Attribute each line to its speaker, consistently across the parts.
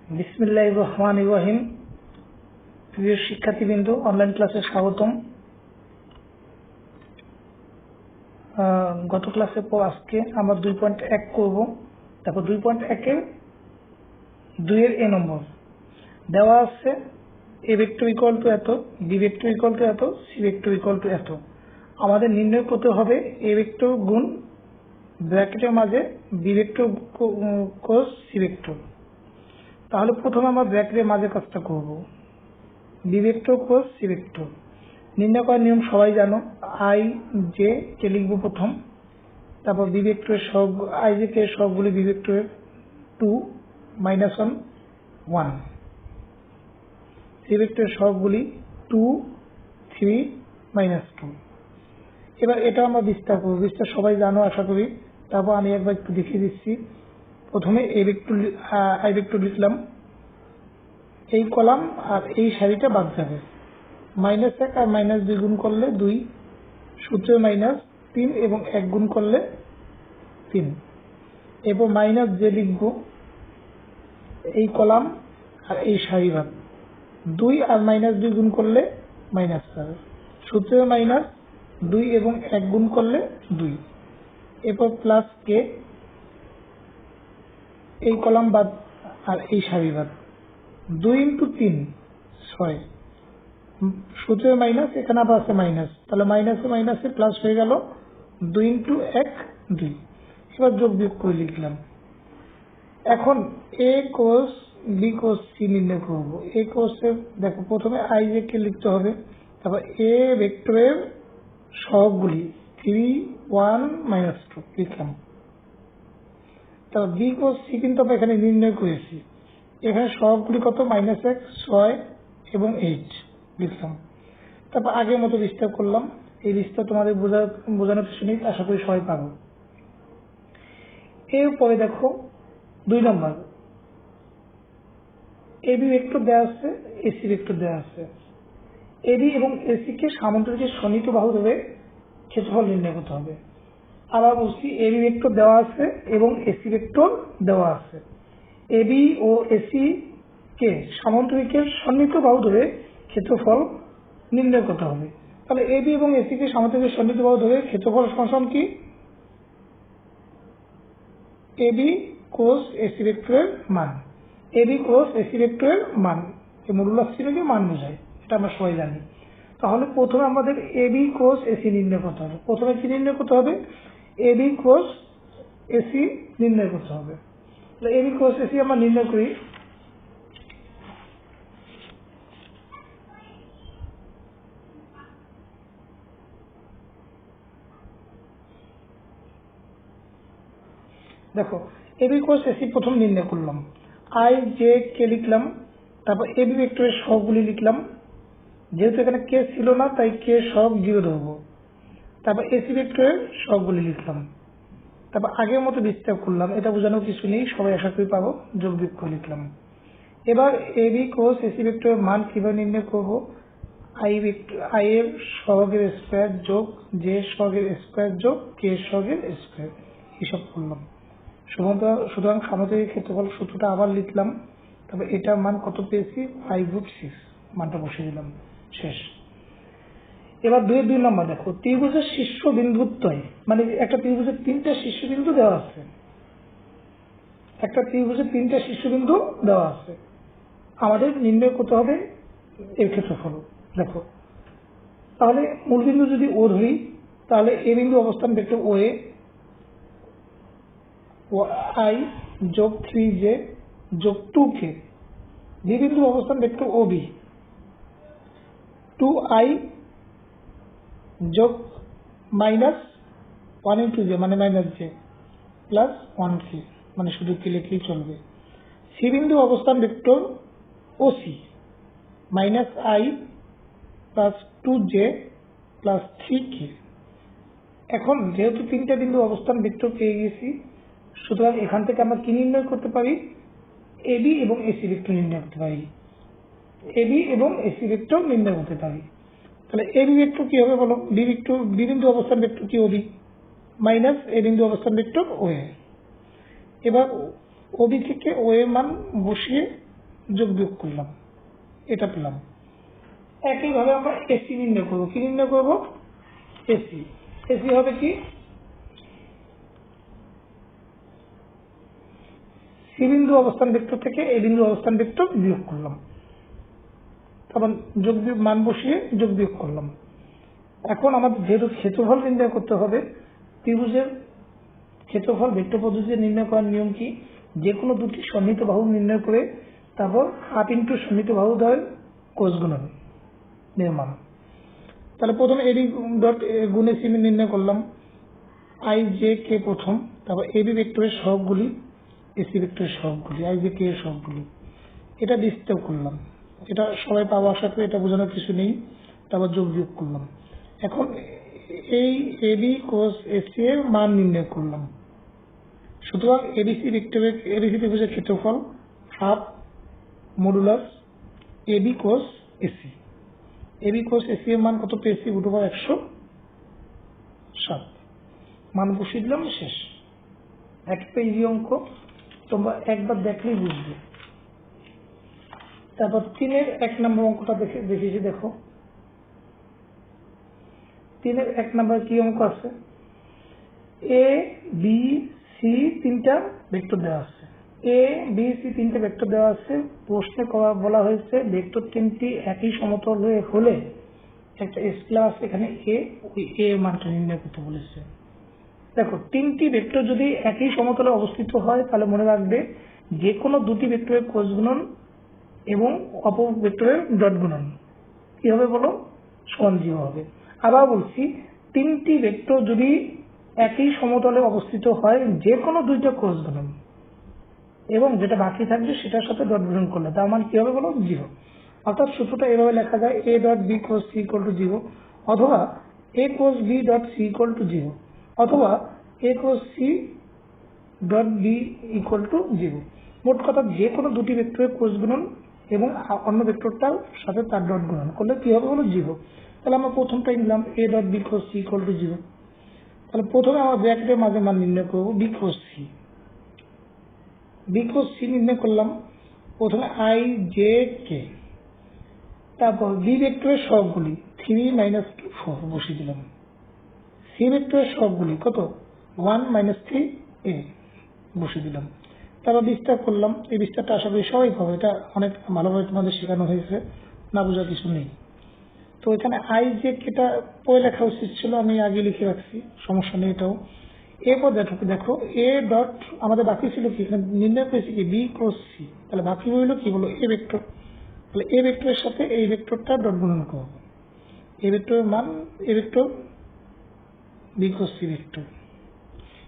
Speaker 1: বিসমিল্লাহির রহমানির রহিম। প্রিয় শিক্ষার্থীবৃন্দ, অনলাইন ক্লাসে স্বাগতম। গত ক্লাসের পর আজকে আমরা 2.1 করব। দেখো 2.1 2 এর এ নম্বর দেওয়া আছে এ ভেক্টর ইকুয়াল টু এত, বি ভেক্টর ইকুয়াল টু এত, সি ভেক্টর ইকুয়াল টু এত। আমাদের নির্ণয় করতে হবে এ ভেক্টর গুণ ব্র্যাকেটের মাঝে B vector cross C vector. তাহলে প্রথমে আমরা ব্র্যাকেটের মাঝে কাজটা করব। B vector cross C vector নির্ণয় করার নিয়ম সবাই জানো। আই জে কে লিখবো প্রথম, তারপর বি ভেক্টরের সব আই জে কে সবগুলি বি ভেক্টরের 2 -1 1, সি ভেক্টরের সবগুলি 2 3 -2। এবার এটা আমরা বিস্তার করবো, বিস্তার সবাই জানো আশা করি। তারপর আমি একবার একটু দেখিয়ে দিচ্ছি। প্রথমে আই ভেক্টর লিখলাম, এই কলাম আর এই সারিটা বাদ যাবে। -1 আর -2 গুণ করলে 2, সূত্রে -3 এবং 1 গুণ করলে 3। এরপর যে লিখবো এই কলাম আর এই সারি বাদ, 2 আর -2 গুণ করলে -4, সূত্রে -2 এবং 1 গুণ করলে 2। এরপর প্লাস কে, এই কলাম বাদ আর এই সারি বাদ, 2 × 3 6, সূত্রে মাইনাস, এখানে আবার আছে মাইনাস, তাহলে মাইনাসে প্লাস হয়ে গেল, 2 × 1 2। এবার যোগ বিয়োগ করে লিখলাম। এখন এ কোস বি কোস সি নির্ণয় করব। এ কোসের দেখো প্রথমে আই জে কে লিখতে হবে, তারপর এ ভেক্টরের সহগগুলি 3 1 -2 লিখলাম। তারপর বি কোস সি কিন্তু আমরা এখানে নির্ণয় করেছি। এখানে সহগগুলি কত, -1 6 এবং 8 লিখলাম। তারপর আগের মতো বিস্তার করলাম। এই বিস্তার তোমাদের বোঝানোর কিছু নেই, আশা করি সবাই পাবো। এরপরে দেখো 2 নম্বর, এবি ভেক্টর দেওয়া আছে, এসি ভেক্টর দেওয়া আছে। এবি এবং এসি কে সামান্তরিকের সন্নিহিত বাহু ধরে ক্ষেত্রফল নির্ণয় করতে হবে। আবার বলছি, এবি ভেক্টর দেওয়া আছে এবং এসি ভেক্টর দেওয়া আছে। এবি ও এসি কে সামান্তরিকের সন্নিহিত বাহু ধরে ক্ষেত্রফল নির্ণয় করতে হবে। তাহলে এবি এবং এসি কে সামান্তরিকের সন্নিহিত বাহু ধরে ক্ষেত্রফল সমান কি, এবি কোস এসি ভেক্টরের মান। এবি কোস এসি ভেক্টরের মান মডুলাস চিহ্নকে মান বোঝায়, এটা আমরা সবাই জানি। তাহলে প্রথমে আমাদের এবি কোস এসি নির্ণয় করতে হবে। প্রথমে কি নির্ণয় করতে হবে, এবি কোস এসি নির্ণয় করতে হবে। তাহলে এবি কোস এসি আমরা নির্ণয় করি। দেখো এবি কোস এসি প্রথম নির্ণয় করলাম। আই জে কে লিখলাম, তারপর এবি ভেক্টরের সহগগুলি লিখলাম। যেহেতু এখানে কে ছিল না তাই কে সহগ 0 ধরবো। তারপর এসি ভেক্টরের সহগগুলি লিখলাম। তারপর আগের মতো বিস্তার করলাম, এটা বোঝানোর কিছু নেই, সবাই আশা করি পাবো। যোগ বিয়োগ করে লিখলাম। এবার এবি কোস এসি ভেক্টরের মান কিভাবে নির্ণয় করব, আই এর সহগের স্কয়ার যোগ জে সহগের স্কয়ার যোগ কে সহগের স্কয়ার, এইসব করলাম। সুতরাং সামান্তরিক ক্ষেত্রফল সূত্রটা আবার লিখলাম। তারপর এটার মান কত পেয়েছি, 5√6, মানটা বসিয়ে দিলাম, শেষ। এবার 2 নম্বর দেখো, ত্রিভুজের শীর্ষ বিন্দুত্বয়, মানে একটা ত্রিভুজের 3টা শীর্ষবিন্দু দেওয়া আছে। একটা ত্রিভুজের 3টা শীর্ষবিন্দু দেওয়া আছে, আমাদের নির্ণয় করতে হবে এর ক্ষেত্রফল। দেখো তাহলে মূলবিন্দু যদি ও ধরি, তাহলে এ বিন্দু অবস্থান ভেক্টর ও এ, আই যোগ 3j যোগ 2k। বি বিন্দু অবস্থান ভেক্টর ও বি, 2i যোগ -1 × j মানে -j প্লাস 1k, মানে শুধু কে লিখলেই চলবে। সি বিন্দু অবস্থান vector O C, -i plus 2j plus 3k। এখন যেহেতু 3টা বিন্দু অবস্থান ভেক্টর পেয়ে গেছি, সুতরাং এখান থেকে আমরা কি নির্ণয় করতে পারি, এবি এবং এসি ভেক্টর নির্ণয় করতে পারি। এবি এবং এসি ভেক্টর নির্ণয় করতে পারি। তাহলে এবি ভেক্টর কি হবে বলো, বি বিন্দু অবস্থান ভেক্টর কি ওবি, মাইনাস এ বিন্দু অবস্থান ভেক্টর ও এ। এবার ওবি থেকে ও এর মান বসিয়ে যোগ বিয়োগ করলাম, এটা পেলাম। একইভাবে আমরা এসি নির্ণয় করবো। কি নির্ণয় করব? এসি। এসি হবে কি? সি বিন্দু অবস্থান ভেক্টর থেকে এ বিন্দু অবস্থান ভেক্টর বিয়োগ করলাম, তখন যোগ বিয়োগ মান বসিয়ে যোগ বিয়োগ করলাম। এখন আমাদের যেহেতু ক্ষেত্রফল নির্ণয় করতে হবে, ত্রিভুজের ক্ষেত্রফল ভেক্টর পদ্ধতিতে নির্ণয় করার নিয়ম কি? যে কোনো দুটি সন্নিহিত বাহু নির্ণয় করে তারপর হাফ ইন্টু সন্নিহিত বাহুদ্বয়ের কোষ গুণন নির্মাণ। তাহলে প্রথমে এবি ডট গুণ এসি নির্ণয় করলাম, আই জে কে প্রথম, তারপর এবি ভেক্টরের সহগগুলি, এসি ভেক্টরের সহগগুলি, আই জে কে এর সহগগুলি, এটা বিস্তৃত করলাম। এটা সবাই পাবো আশা করি, এটা বোঝানোর কিছু নেই। তারপর যোগ বিয়োগ করলাম। এখন এই এবি কোস এসি এর মান নির্ণয় করলাম। সুতরাং এবিসি ভেক্টরের এবিসি ত্রিভুজের ক্ষেত্রফল half modulus AB cross AC. AB cross AC এর মান কত পেয়েছি? √107। মান বসিয়ে দিলাম, শেষ। একটা ইজি অঙ্ক, তোমরা একবার দেখলেই বুঝবে। তারপর 3-এর 1 নম্বর অঙ্কটা দেখেছি, দেখো 3-এর 1 নম্বর কি অঙ্ক আছে? এ বি সি তিনটা ভেক্টর দেওয়া আছে। এ বি সি তিনটা ভেক্টর দেওয়া আছে। প্রশ্নে বলা হয়েছে ভেক্টর তিনটি একই সমতল হলে একটা স্কেলার আছে এখানে এ, ওই এ এর মানটা নির্ণয় করতে বলেছে। দেখো, তিনটি ভেক্টর যদি একই সমতলে অবস্থিত হয় তাহলে মনে রাখবে যে কোনো দুটি ভেক্টরের কোষ গুণন এবং অপর ভেক্টরের ডট গুণন কি হবে বলো? সমান 0 হবে। আবার বলছি, তিনটি ভেক্টর যদি একই সমতলে অবস্থিত হয় যে কোনো দুইটা কোষ গুণন এবং যেটা বাকি থাকবে সেটার সাথে ডট গুণন করলে তার মান কি হবে বলো? 0। অর্থাৎ সূত্রটা এভাবে লেখা যায়, A dot B cos C equal to 0, অথবা A cos B dot C equal to 0, অথবা A cos C dot B equal to 0। মোট কথা যে কোনো দুটি ভেক্টরের কোষ গুণন এবং অন্য ভেক্টরটার সাথে তার ডট গুণন করলে কি হবে বলো? 0। তাহলে আমরা প্রথমটাই নিলাম, A dot B cos C equal to 0। তাহলে প্রথমে আমরা ব্র্যাকেটের মাঝে মান নির্ণয় করবো B cos C. B cos C নির্ণয় করলাম। প্রথমে আই জে কে, তারপর বি ভেক্টরের সহগগুলি 3 - 2 4 বসিয়ে দিলাম। সি ভেক্টরের সহগগুলি কত? 1 - 3 এ বসিয়ে দিলাম। তারপর বিস্তার করলাম। এই বিস্তারটা আশা করি সবাই পাবো, এটা অনেক ভালোভাবে তোমাদের শেখানো হয়েছে, না বোঝার কিছু নেই। তো এখানে আই জে কেটা পরে লেখা উচিত ছিল, আমি আগে লিখে রাখছি, সমস্যা নেই এটাও। এরপর দেখো এ ডট আমাদের বাকি ছিল কি? এখানে নির্ণয় করেছি কি? B cross C. তাহলে বাকি রইল কি বলো? A vector. তাহলে এ ভেক্টরের সাথে এই ভেক্টরটা ডট গুণন করব। এ ভেক্টরের মান A vector B cross C vector.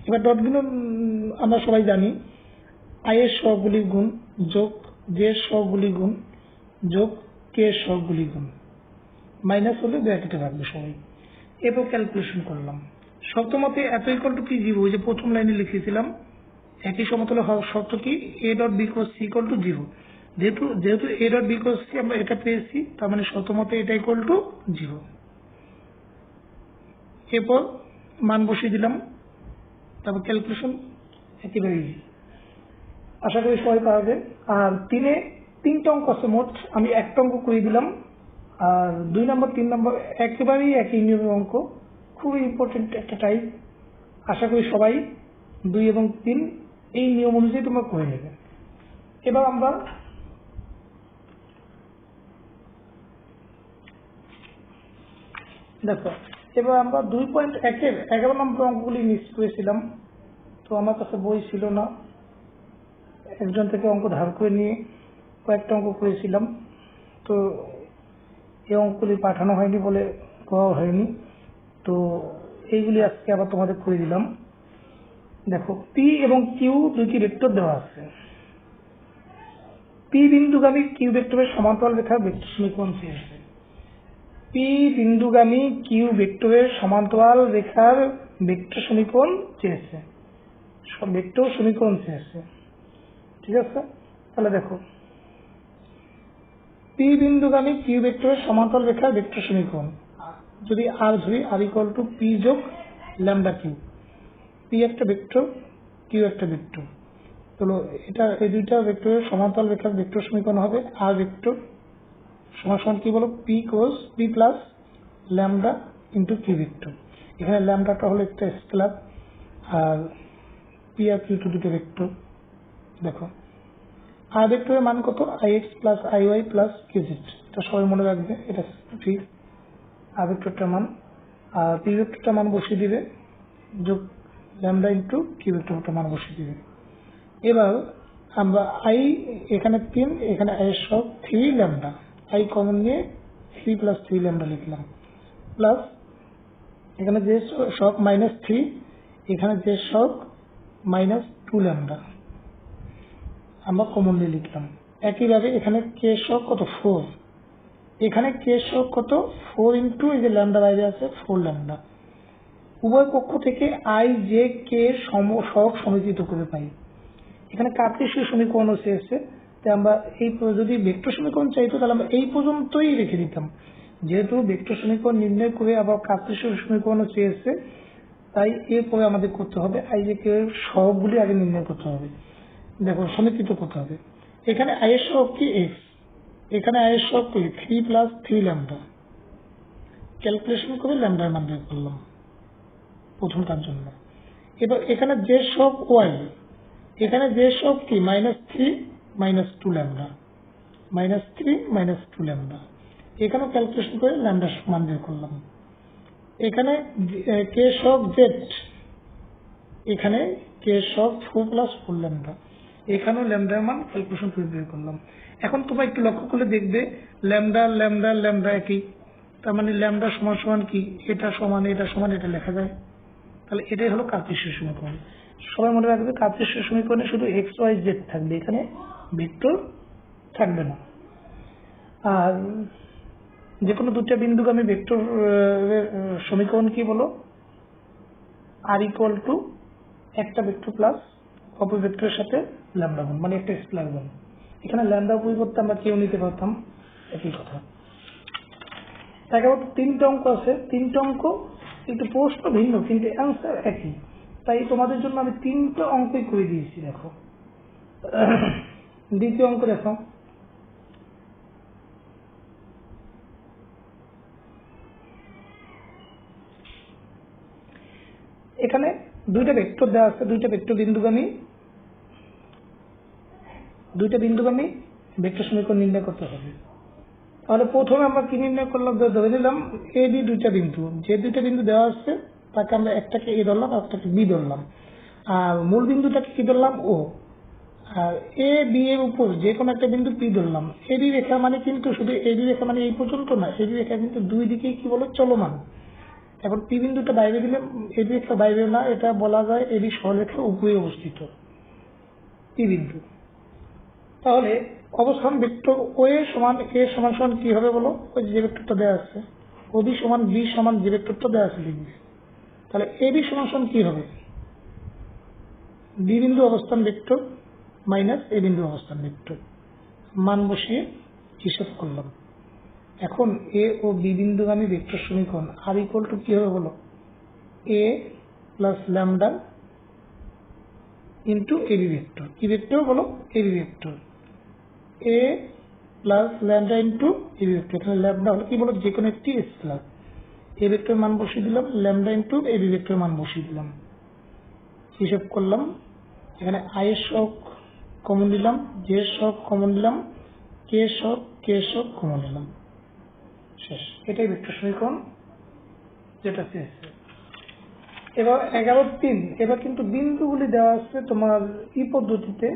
Speaker 1: এবার ডট গুণন আমরা সবাই জানি, আই এর সহগগুলির গুণ যোগ জে এর সহগগুলির গুণ যোগ কে এর সহগগুলির গুণ, মাইনাস হলে ব্র্যাকেটে রাখবে সবাই। এরপর ক্যালকুলেশন করলাম। শর্তমতে এত ইকুয়াল টু কি 0, ওই যে প্রথম লাইনে লিখেছিলাম একই সমতলে হওয়ার শর্ত কি? A dot B cross C equal to 0। যেহেতু A dot B cross C আমরা এটা পেয়েছি, তার মানে শর্তমতে এটা ইকুয়াল টু 0। এরপর মান বসিয়ে দিলাম, তারপর ক্যালকুলেশন একেবারে ইজি, আশা করি সবাই পারবে। আর 3-এ 3টা অঙ্ক আছে মোট, আমি একটা অঙ্ক করে দিলাম। আর 2 নম্বর 3 নম্বর একেবারেই একই নিয়মের অঙ্ক, খুবই ইম্পর্টেন্ট একটা টাইপ। আশা করি সবাই 2 এবং 3 এই নিয়ম অনুযায়ী তোমরা করে নেবে। এবার আমরা দেখো, এবার আমরা 2.1-এর 11 নম্বর অঙ্কগুলি মিস করেছিলাম। তো আমার কাছে বই ছিল না, একজন থেকে অঙ্ক ধার করে নিয়ে কয়েকটা অঙ্ক করেছিলাম। তো এই অঙ্কগুলি পাঠানো হয়নি বলে করা হয়নি। তো এইগুলি আজকে আবার তোমাদের করে দিলাম। দেখো, পি এবং কিউ দুইটি ভেক্টর দেওয়া আছে। পি বিন্দুগামী কিউ ভেক্টরের সমান্তরাল রেখার ভেক্টর সমীকরণ চেয়েছে। পি বিন্দুগামী কিউ ভেক্টরের সমান্তরাল রেখার ভেক্টর সমীকরণ চেয়েছে, ভেক্টর সমীকরণ চেয়েছে। ঠিক আছে, তাহলে দেখো, পি বিন্দুগামী কিউ ভেক্টরের সমান্তরাল রেখার ভেক্টর সমীকরণ যদি আর ধরি, আর ইকুয়াল টু পি যোগ ল্যামডা কিউ। পি একটা ভেক্টর, কিউ একটা ভেক্টর। তাহলে এটা এই দুইটা ভেক্টরের সমান্তরাল রেখার ভেক্টর সমীকরণ হবে আর ভেক্টর সমান সমান কি বলো P cross P plus lambda into Q vector. এখানে ল্যামডাটা হলো একটা স্কেলার আর পি আর কিউ টু দুটো ভেক্টর। দেখো আর ভেক্টরের মান কত I X plus I Y plus Q Z, এটা সবাই মনে রাখবে, এটা ঠিক আর ভেক্টরটার মান। আর পি ভেক্টরটার মান বসিয়ে দিবে যোগ ল্যামডা ইন্টু কিউ ভেক্টরটার মান বসিয়ে দিবে। এবার আমরা আই এখানে 3, এখানে আই এর সব 3 ল্যামডা, আই কমন নিয়ে 3 প্লাস 3 ল্যামডা লিখলাম, প্লাস এখানে যে সব -3, এখানে যে সব -2 ল্যামডা আমরা কমন নিয়ে লিখলাম। একইভাবে এখানে কে সব কত 4, এখানে কে সব কত 4 ইন্টু এই যে ল্যামডা বাইরে আছে 4 ল্যামডা। উভয় পক্ষ থেকে আই জে কে সহগ সমীকৃত করে পাই। এখানে কার্টেসীয় সমীকরণও চেয়েছে, তাই আমরা এই যদি ভেক্টর সমীকরণ চাইতো তাহলে আমরা এই পর্যন্তই রেখে দিতাম। যেহেতু ভেক্টর সমীকরণ নির্ণয় করে আবার কার্টেসীয় সমীকরণও চেয়েছে, তাই এরপরে আমাদের করতে হবে আই জে কে সহগগুলি আগে নির্ণয় করতে হবে, দেখো সমীকৃত করতে হবে। এখানে আই এর সহগ কি এক্স, এখানে আই এর সহগ কি 3 প্লাস 3 ল্যামডা, ক্যালকুলেশন করে ল্যামডার মান বের করলাম প্রথমটার জন্য। এবার এখানে যে সব ওয়াই, এখানে যে সব কি -3 -2 ল্যামডা, -3 -2 ল্যামডা, এখানে ক্যালকুলেশন করে ল্যামডার মান বের করলাম। এখানে কে সব জেড, এখানে কে সব 4 প্লাস 4 ল্যামডা, এখানেও ল্যামডার মান ক্যালকুলেশন করে বের করলাম। এখন তোমরা একটু লক্ষ্য করলে দেখবে ল্যামডা ল্যামডা ল্যামডা একই, তার মানে ল্যামডা সমান সমান কি এটা সমান এটা সমান এটা লেখা যায়। তাহলে এটাই হলো কার্টেসীয় সমীকরণ। সবাই মনে রাখবে কার্টেসীয় সমীকরণে শুধু এক্স ওয়াই জেড থাকবে, এখানে ভেক্টর থাকবে না। আর যে কোনো দুটা বিন্দুগামী ভেক্টর সমীকরণ কি বলো আর ইকুয়াল টু একটা ভেক্টর প্লাস অপর ভেক্টরের সাথে ল্যামডা গুণ, মানে একটা স্কেলার গুণ। এখানে ল্যামডা পরিবর্তে আমরা কেউ নিতে পারতাম, একই কথা। একেবারে 3টা অঙ্ক আছে, 3টা অঙ্ক একটু প্রশ্ন ভিন্ন কিন্তু অ্যান্সার একই, তাই তোমাদের জন্য আমি 3টা অঙ্কই করে দিয়েছি। দেখো দ্বিতীয় অঙ্ক দেখো, এখানে দুইটা ভেক্টর দেওয়া আছে, দুইটা ভেক্টর বিন্দুগামী ভেক্টর সমীকরণ নির্ণয় করতে হবে। তাহলে প্রথমে আমরা কি নির্ণয় করলাম, ধরে নিলাম এ বি দুইটা বিন্দু, যে দুইটা বিন্দু দেওয়া আছে তাকে আমরা একটাকে এ ধরলাম আর একটাকে বি ধরলাম, আর মূল বিন্দুটাকে কি ধরলাম ও, আর এ বি এর উপর যে কোনো একটা বিন্দু পি ধরলাম। এবি রেখা মানে কিন্তু শুধু এবি রেখা মানে এই পর্যন্ত না, এবি রেখা কিন্তু দুই দিকেই কি বলে চলমান। এখন পি বিন্দুটা বাইরে দিলে এবি রেখা বাইরে না, এটা বলা যায় এবি সরলরেখার উপরে অবস্থিত পি বিন্দু। তাহলে অবস্থান ভেক্টর ও এ সমান এ সমান সমান কি হবে বলো, ওই যে ভেক্টরটা দেওয়া আছে, ও বি সমান বি সমান যে ভেক্টরটা দেওয়া আছে লিখবে। তাহলে এ বি সমান সমান কি হবে, বি বিন্দু অবস্থান ভেক্টর মাইনাস এ বিন্দু অবস্থান ভেক্টর, মান বসিয়ে হিসাব করলাম। এখন এ ও বি বিন্দুগামী ভেক্টর সমীকরণ আর ইকুয়াল টু কি হবে বলো, A plus lambda into AB vector, কি ভেক্টর বলো AB vector, A plus lambda into AB vector. এখানে ল্যামডা হলো কি বলো যে কোনো একটি স্কেলার, এ ভেক্টর মান বসিয়ে দিলাম, ল্যামডা ইন্টু এবি ভেক্টর মান বসিয়ে দিলাম, হিসাব করলাম। এখানে আই এর সব কমন দিলাম, জে সব কমন দিলাম, কে সব কমন দিলাম, শেষ। এটাই ভেক্টর সমীকরণ যেটা চেয়েছে। এবার 11-3, এবার কিন্তু বিন্দুগুলি দেওয়া আছে তোমার ই পদ্ধতিতে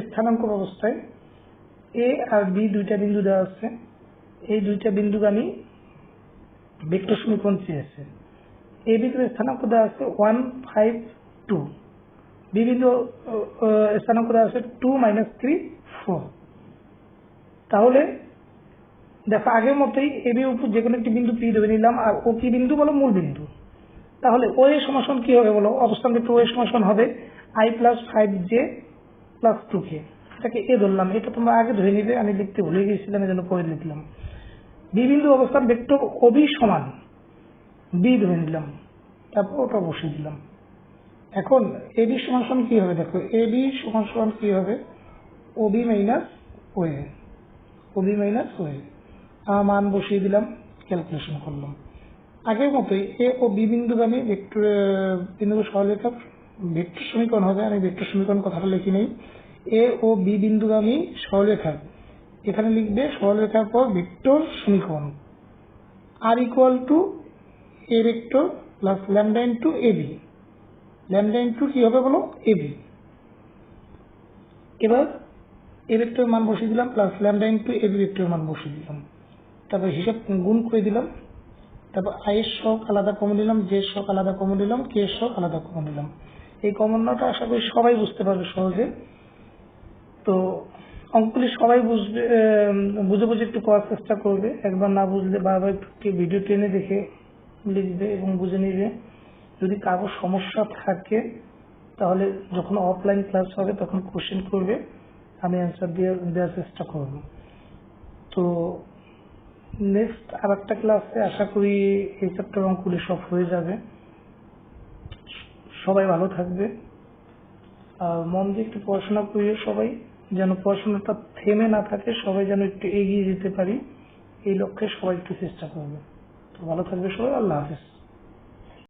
Speaker 1: স্থানাঙ্ক অবস্থায়, এ আর বি দুইটা বিন্দু দেওয়া আছে, এই দুইটা বিন্দুগামী ভেক্টর সমীকরণ চেয়েছে। এ বিন্দুর স্থানাঙ্ক দেওয়া আছে 1 5 2, বি বিন্দু স্থানাঙ্ক দেওয়া আছে 2 -3 4। তাহলে দেখো আগের মতোই এ বি উপর যে কোনো একটি বিন্দু পি ধরে নিলাম, আর ও কি বিন্দু বলো মূল বিন্দু। তাহলে ও এর সমান কি হবে বলো, অবস্থান ভেক্টর ও এর সমান হবে i plus 5j plus 2k, এটাকে এ ধরলাম। এটা তোমরা আগে ধরে নিবে, আমি লিখতে ভুলে গিয়েছিলাম এই জন্য পরে লিখলাম। বি বিন্দু অবস্থান ভেক্টর ও বি সমান বি ধরে নিলাম, তারপর ওটা বসিয়ে দিলাম। এখন এবি সমান সমান কি হবে, দেখো এবি সমান সমান কি হবে, OB minus OA, OB minus OA. মান বসিয়ে দিলাম, ক্যালকুলেশন করলাম। আগের মতোই এ ও বি বিন্দুগামী ভেক্টর বিন্দু সরলরেখা ভেক্টর সমীকরণ হবে। আমি ভেক্টর সমীকরণ কথাটা লিখি নেই। এ ও বি বিন্দুগামী সরলরেখা, এখানে লিখবে সরলরেখার পর ভেক্টর সমীকরণ R equal to A vector plus lambda into AB. Lambda into কি হবে বলো, এবি। এবার এ ভেক্টরের মান বসিয়ে দিলাম প্লাস ল্যামডা ইন্টু এবি ভেক্টরের মান বসিয়ে দিলাম। তারপর হিসাব গুণ করে দিলাম। তারপর আই এর শখ আলাদা কমন নিলাম, জে এর শখ আলাদা কমন নিলাম, কে এর শখ আলাদা কমন নিলাম। এই কমনটা আশা করি সবাই বুঝতে পারবে সহজে। তো অঙ্কগুলি সবাই বুঝবে, বুঝে বুঝে একটু করার চেষ্টা করবে। একবার না বুঝলে বারবার একটু ভিডিও টেনে দেখে লিখবে এবং বুঝে নিবে। যদি কারো সমস্যা থাকে তাহলে যখন অফলাইন ক্লাস হবে তখন কোশ্চেন করবে, আমি অ্যান্সার দেওয়ার চেষ্টা করব। তো নেক্সট আর একটা ক্লাসে আশা করি এই চ্যাপ্টার অঙ্কগুলি সব হয়ে যাবে। সবাই ভালো থাকবে আর মন দিয়ে একটু পড়াশোনা করিও সবাই, যেন পড়াশোনাটা থেমে না থাকে, সবাই যেন একটু এগিয়ে যেতে পারি এই লক্ষ্যে সবাই একটু চেষ্টা করবে। তো ভালো থাকবে সবাই, আল্লাহ হাফেজ।